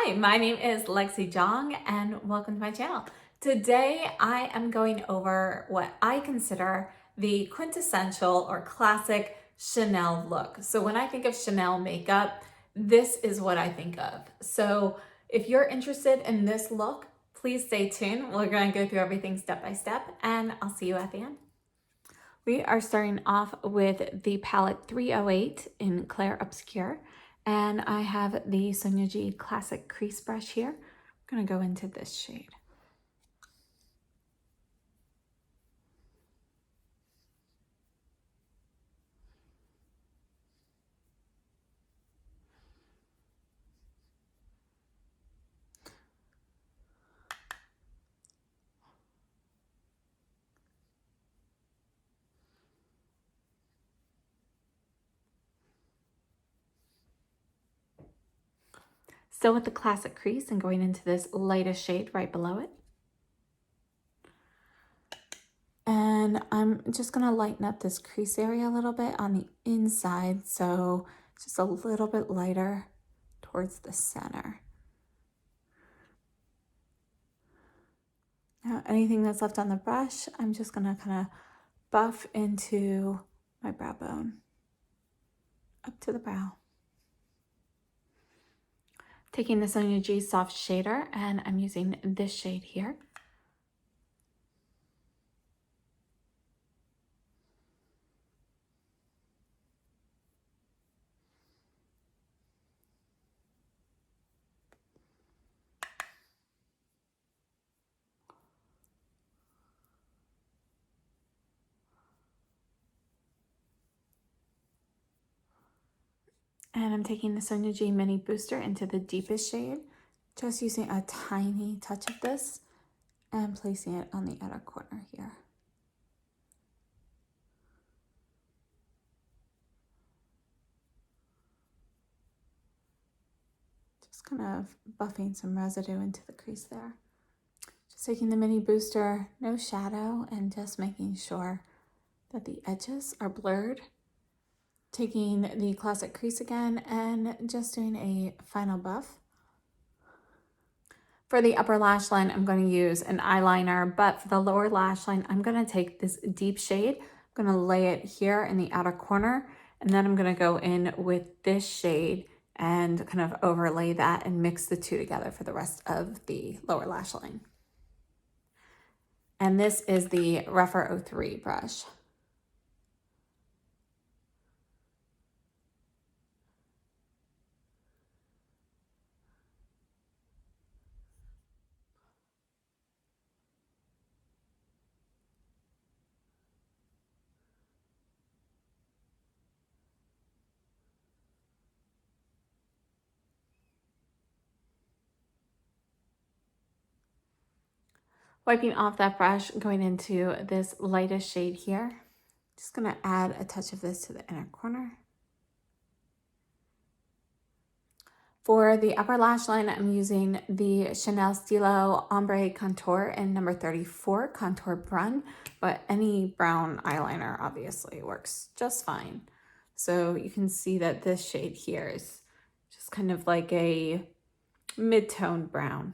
Hi, my name is Lexi Jong and welcome to my channel. Today I am going over what I consider the quintessential or classic Chanel look. So when I think of Chanel makeup, this is what I think of. So if you're interested in this look, please stay tuned. We're going to go through everything step by step and I'll see you at the end. We are starting off with the palette 308 in Clair Obscur. And I have the Sonia G Classic Crease Brush here. I'm going to go into this shade. Still with the classic crease and going into this lightest shade right below it. And I'm just going to lighten up this crease area a little bit on the inside, so just a little bit lighter towards the center. Now anything that's left on the brush, I'm just going to kind of buff into my brow bone up to the brow. Taking the Sonia G Soft Shader, and I'm using this shade here. And I'm taking the Sonia G Mini Booster into the deepest shade, just using a tiny touch of this and placing it on the outer corner here. Just kind of buffing some residue into the crease there. Just taking the Mini Booster, no shadow, and just making sure that the edges are blurred. Taking the classic crease again and just doing a final buff. For the upper lash line, I'm going to use an eyeliner, but for the lower lash line, I'm going to take this deep shade. I'm going to lay it here in the outer corner, and then I'm going to go in with this shade and kind of overlay that and mix the two together for the rest of the lower lash line. And this is the Rephr 03 brush. Wiping off that brush, going into this lightest shade here. Just going to add a touch of this to the inner corner. For the upper lash line, I'm using the Chanel Stilo Ombre Contour in number 34, Contour Brun, but any brown eyeliner obviously works just fine. So you can see that this shade here is just kind of like a mid-tone brown.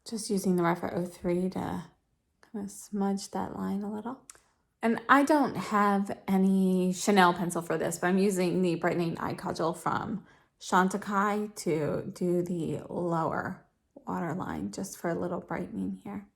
Just using the Rephr 03 to kind of smudge that line a little. And I don't have any Chanel pencil for this, but I'm using the Brightening Eye Cudgel from Chantecaille to do the lower waterline, just for a little brightening here.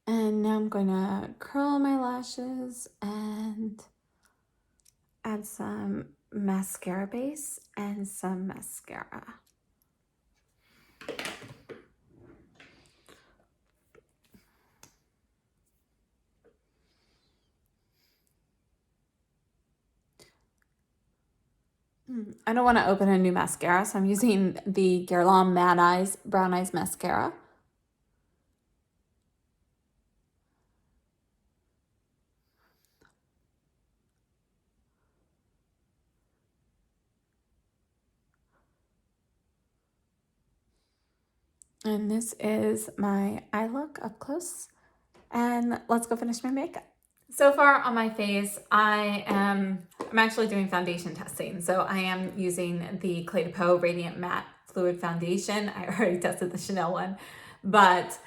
And now I'm going to curl my lashes and add some mascara base and some mascara. I don't want to open a new mascara, so I'm using the Guerlain Mad Eyes Brown Eyes Mascara. And this is my eye look up close. And let's go finish my makeup. So far on my face, I'm actually doing foundation testing. So I am using the Clair Peau Radiant Matte Fluid Foundation. I already tested the Chanel one, but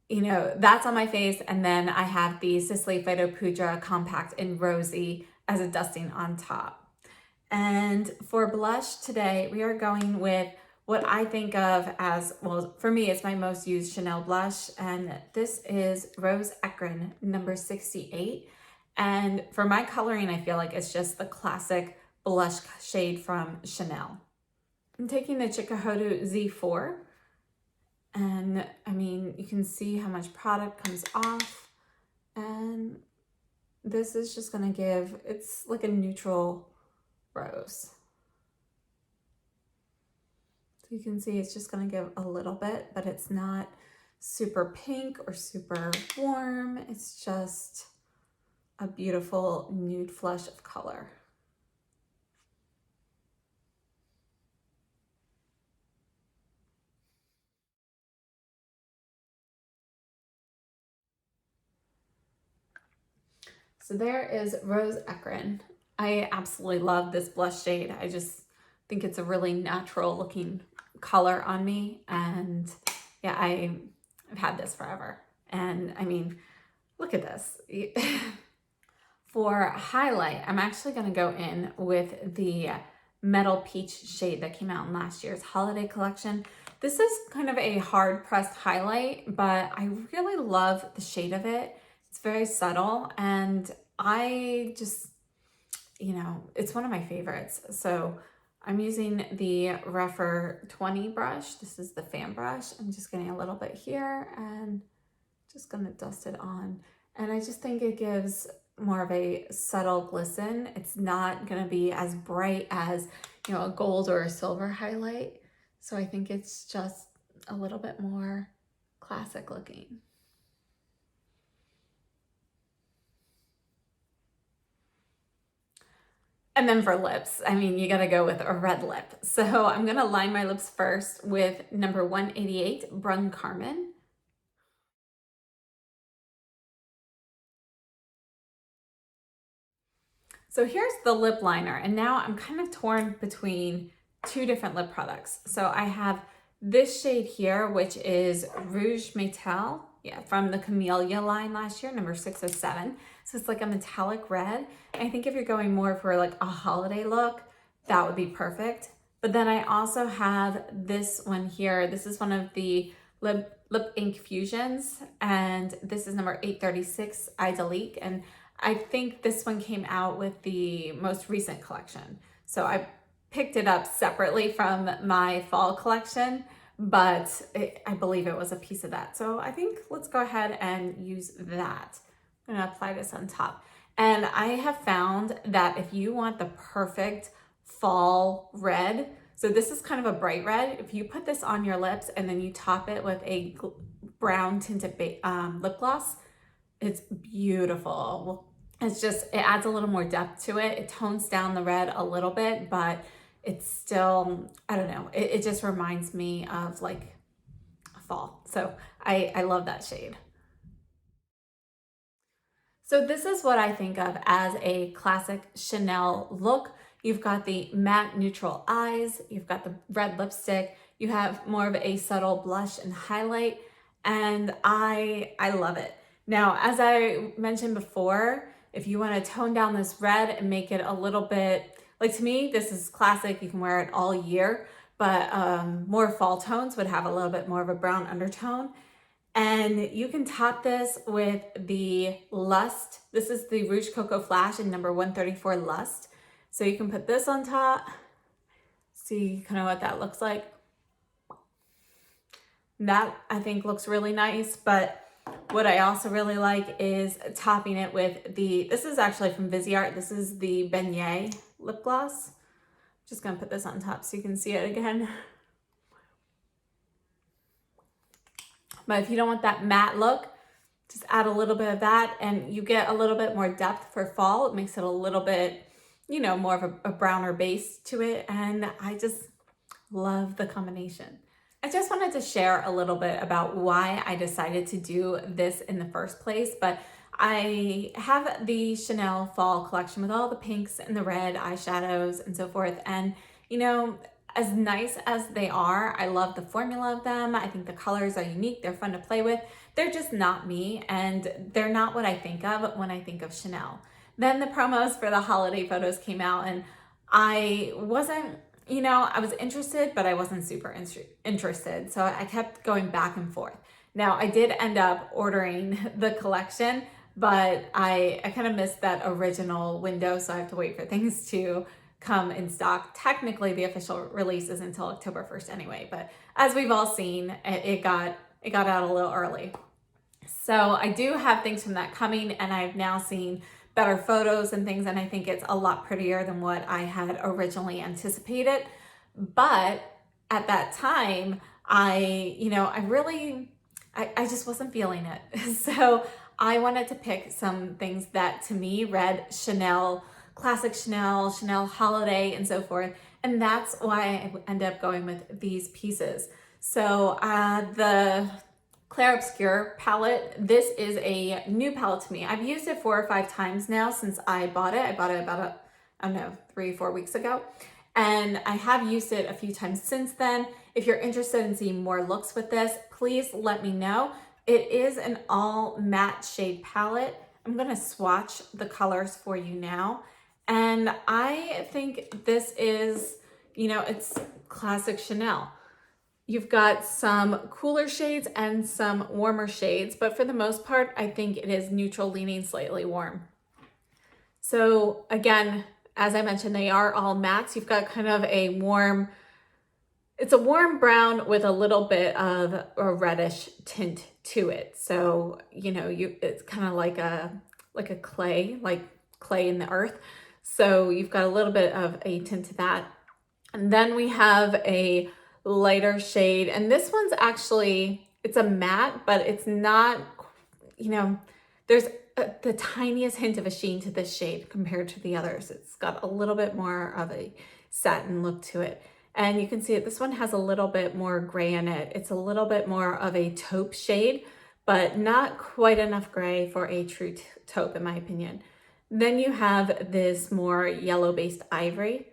you know, that's on my face. And then I have the Sisley Phyto Pudra Compact in Rosy as a dusting on top. And for blush today, we are going with what I think of as, well, for me, it's my most used Chanel blush. And this is Rose Ekrin number 68. And for my coloring, I feel like it's just the classic blush shade from Chanel. I'm taking the Chikuhodo Z4. And I mean, you can see how much product comes off. And this is just gonna give, it's like a neutral rose. So you can see it's just gonna give a little bit, but it's not super pink or super warm. It's just a beautiful nude flush of color. So there is Rose Ekrin. I absolutely love this blush shade. I just think it's a really natural looking color on me. And yeah, I've had this forever. And I mean, look at this. For highlight, I'm actually gonna go in with the Metal Peach shade that came out in last year's holiday collection. This is kind of a hard pressed highlight, but I really love the shade of it. It's very subtle and I just, you know, it's one of my favorites. So I'm using the Rephr 20 brush. This is the fan brush. I'm just getting a little bit here and just gonna dust it on. And I just think it gives more of a subtle glisten. It's not gonna be as bright as, you know, a gold or a silver highlight. So I think it's just a little bit more classic looking. And then for lips, I mean, you gotta go with a red lip. So I'm gonna line my lips first with number 188, Brun Carmen. So here's the lip liner, and now I'm kind of torn between two different lip products. So I have this shade here, which is Rouge Métal, yeah, from the Camellia line last year, number 607. So it's like a metallic red. I think if you're going more for like a holiday look, that would be perfect. But then I also have this one here. This is one of the lip ink fusions, and this is number 836, Iredale. And I think this one came out with the most recent collection. So I picked it up separately from my fall collection, but I believe it was a piece of that. So I think let's go ahead and use that. I'm gonna apply this on top. And I have found that if you want the perfect fall red, so this is kind of a bright red, if you put this on your lips and then you top it with a brown tinted lip gloss, it's beautiful. It's just, it adds a little more depth to it. It tones down the red a little bit, but it's still, I don't know, it just reminds me of like fall. So I love that shade. So this is what I think of as a classic Chanel look. You've got the matte neutral eyes, you've got the red lipstick, you have more of a subtle blush and highlight, and I love it. Now, as I mentioned before, if you want to tone down this red and make it a little bit, like to me, this is classic, you can wear it all year, but more fall tones would have a little bit more of a brown undertone. And you can top this with the Lust. This is the Rouge Coco Flash in number 134 Lust. So you can put this on top. See kind of what that looks like. That I think looks really nice, but what I also really like is topping it with the, this is actually from Viseart. This is the Beignet lip gloss. Just gonna put this on top so you can see it again. But if you don't want that matte look, just add a little bit of that and you get a little bit more depth for fall. It makes it a little bit, you know, more of a browner base to it. And I just love the combination. I just wanted to share a little bit about why I decided to do this in the first place, but I have the Chanel fall collection with all the pinks and the red eyeshadows and so forth. And, you know, as nice as they are, I love the formula of them. I think the colors are unique. They're fun to play with. They're just not me, and they're not what I think of when I think of Chanel. Then the promos for the holiday photos came out, and I wasn't, I was interested, but I wasn't super interested. So I kept going back and forth. Now, I did end up ordering the collection, but I kind of missed that original window, so I have to wait for things to come in stock. Technically, the official release is until October 1st anyway, but as we've all seen, it got out a little early. So I do have things from that coming, and I've now seen better photos and things, and I think it's a lot prettier than what I had originally anticipated. But at that time, I just wasn't feeling it. So I wanted to pick some things that to me read Chanel, classic Chanel, Chanel holiday, and so forth. And that's why I ended up going with these pieces. So the Clair Obscur palette, this is a new palette to me. I've used it 4 or 5 times now since I bought it. I bought it about, 3-4 weeks ago. And I have used it a few times since then. If you're interested in seeing more looks with this, please let me know. It is an all matte shade palette. I'm gonna swatch the colors for you now. And I think this is, it's classic Chanel. You've got some cooler shades and some warmer shades, but for the most part, I think it is neutral leaning slightly warm. So again, as I mentioned, they are all mattes. You've got kind of a warm, it's a warm brown with a little bit of a reddish tint to it. So, it's kind of like a clay, like clay in the earth. So you've got a little bit of a tint to that. And then we have a lighter shade, and this one's actually, it's a matte, but it's not, there's the tiniest hint of a sheen to this shade compared to the others. It's got a little bit more of a satin look to it. And you can see it, this one has a little bit more gray in it. It's a little bit more of a taupe shade, but not quite enough gray for a true taupe in my opinion. Then you have this more yellow-based ivory.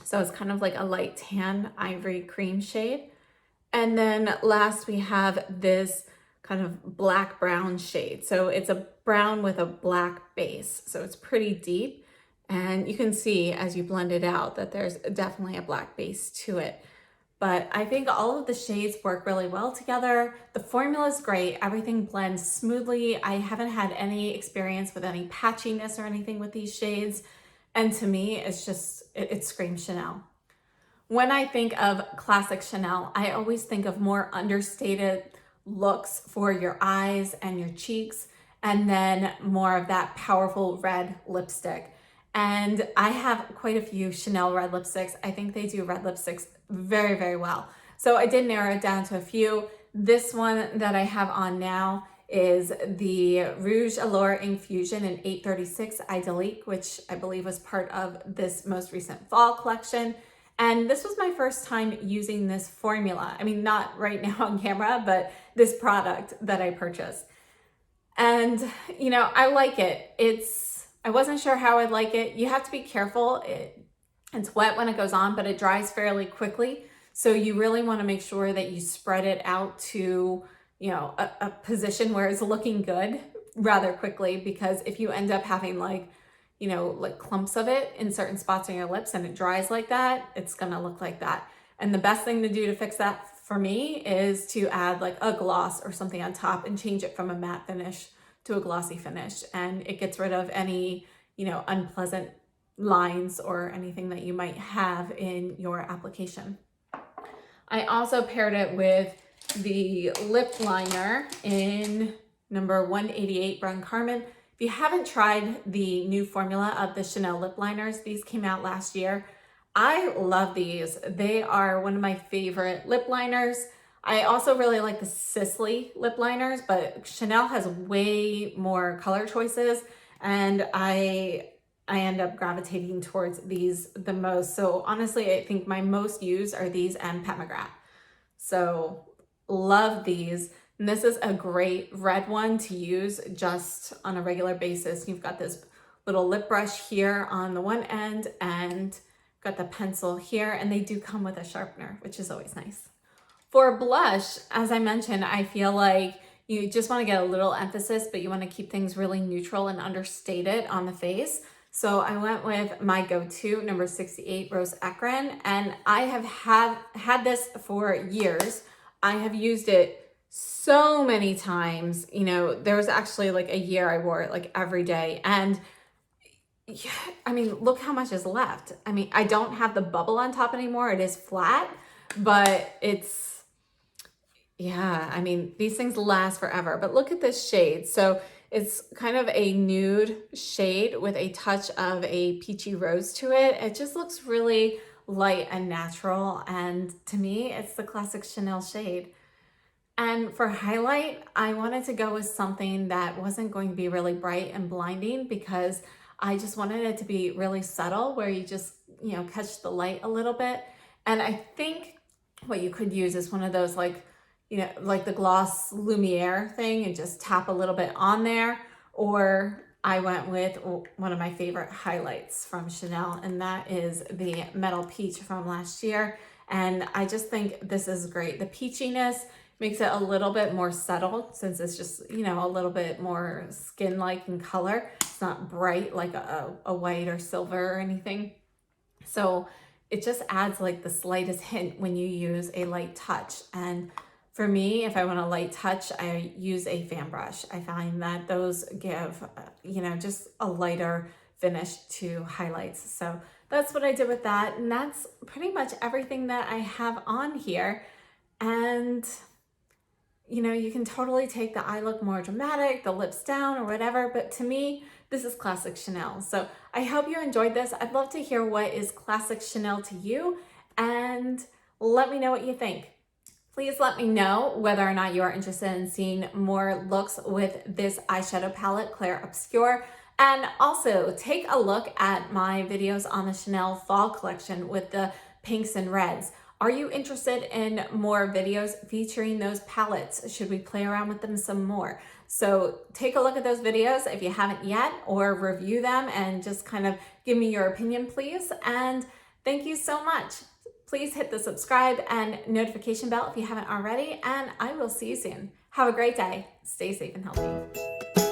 So it's kind of like a light tan ivory cream shade. And then last we have this kind of black brown shade. So it's a brown with a black base. So it's pretty deep. And you can see as you blend it out that there's definitely a black base to it. But I think all of the shades work really well together. The formula is great. Everything blends smoothly. I haven't had any experience with any patchiness or anything with these shades. And to me, it's just, it screams Chanel. When I think of classic Chanel, I always think of more understated looks for your eyes and your cheeks, and then more of that powerful red lipstick. And I have quite a few Chanel red lipsticks. I think they do red lipsticks very, very well. So I did narrow it down to a few. This one that I have on now is the Rouge Allure Infusion in 836 Idyllique, which I believe was part of this most recent fall collection. And this was my first time using this formula. I mean, not right now on camera, but this product that I purchased. And, I like it. I wasn't sure how I'd like it. You have to be careful. It's wet when it goes on, but it dries fairly quickly. So you really want to make sure that you spread it out to, a position where it's looking good rather quickly, because if you end up having like clumps of it in certain spots on your lips and it dries like that, it's gonna look like that. And the best thing to do to fix that for me is to add like a gloss or something on top and change it from a matte finish to a glossy finish. And it gets rid of any, unpleasant lines or anything that you might have in your application. I also paired it with the lip liner in number 188 Brun Carmen. If you haven't tried the new formula of the Chanel lip liners, these came out last year. I love these. They are one of my favorite lip liners. I also really like the Sisley lip liners, but Chanel has way more color choices, and I end up gravitating towards these the most. So honestly, I think my most used are these and Pat McGrath. So love these. And this is a great red one to use just on a regular basis. You've got this little lip brush here on the one end and got the pencil here, and they do come with a sharpener, which is always nice. For blush, as I mentioned, I feel like you just want to get a little emphasis, but you want to keep things really neutral and understated on the face. So I went with my go-to number 68 Rose Ekran, and I have had this for years. I have used it so many times. You know, there was actually like a year I wore it like every day, and yeah, I mean, look how much is left. I mean, I don't have the bubble on top anymore. It is flat, but it's, yeah, I mean, these things last forever. But look at this shade. So it's kind of a nude shade with a touch of a peachy rose to it. It just looks really light and natural. And to me, it's the classic Chanel shade. And for highlight, I wanted to go with something that wasn't going to be really bright and blinding, because I just wanted it to be really subtle, where you just, you know, catch the light a little bit. And I think what you could use is one of those, like, you know, like the gloss Lumiere thing, and just tap a little bit on there. Or I went with one of my favorite highlights from Chanel, and that is the Metal Peach from last year. And I just think this is great. The peachiness makes it a little bit more subtle, since it's just, you know, a little bit more skin-like in color. It's not bright like a white or silver or anything. So it just adds like the slightest hint when you use a light touch. And for me, if I want a light touch, I use a fan brush. I find that those give, you know, just a lighter finish to highlights. So that's what I did with that. And that's pretty much everything that I have on here. And you know, you can totally take the eye look more dramatic, the lips down or whatever, but to me, this is classic Chanel. So I hope you enjoyed this. I'd love to hear what is classic Chanel to you, and let me know what you think. Please let me know whether or not you are interested in seeing more looks with this eyeshadow palette, Clair Obscur. And also take a look at my videos on the Chanel fall collection with the pinks and reds. Are you interested in more videos featuring those palettes? Should we play around with them some more? So take a look at those videos if you haven't yet, or review them and just kind of give me your opinion, please. And thank you so much. Please hit the subscribe and notification bell if you haven't already, and I will see you soon. Have a great day. Stay safe and healthy.